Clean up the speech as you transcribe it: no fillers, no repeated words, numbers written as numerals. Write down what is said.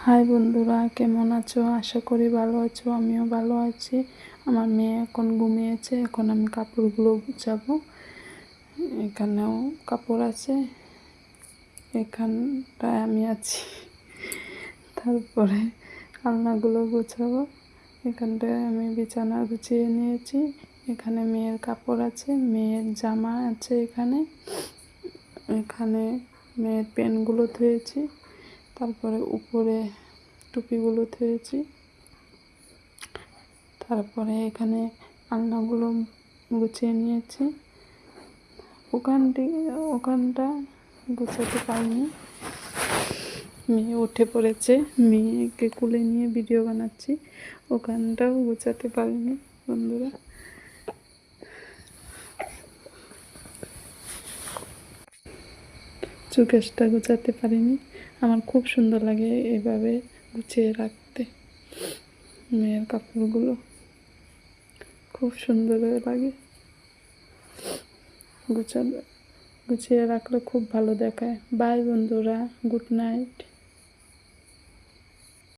High বন্ধুরা, কেমন আছো? আশা করি ভালো আছো। আমিও ভালো আছি। আমার মেয়ে এখন ঘুমিয়েছে। এখন আমি কাপড়গুলো গুছাবো। এখানেও কাপড় আছে, এখানটায় আমি আছি। তারপরে আলনাগুলো গুছাবো। এখানটায় আমি বিছানা গুছিয়ে নিয়েছি। এখানে মেয়ের কাপড় আছে, মেয়ের জামা আছে। এখানে মেয়ের পেনগুলো ধুয়েছি। তারপরে উপরে টুপিগুলো ধুয়েছি। তারপরে এখানে আলনাগুলো গুছিয়ে নিয়েছি। ওখানটা গুছাতে পারিনি। মেয়ে উঠে পড়েছে, মেয়েকে কোলে নিয়ে ভিডিও বানাচ্ছি। ওখানটাও গুছাতে পারিনি বন্ধুরা। চুকেশটা গুছাতে পারিনি। আমার খুব সুন্দর লাগে এভাবে গুছিয়ে রাখতে। মেয়ের কাপড়গুলো খুব সুন্দর লাগে। গুছিয়ে রাখলে খুব ভালো দেখায়। বাই বন্ধুরা, গুড নাইট।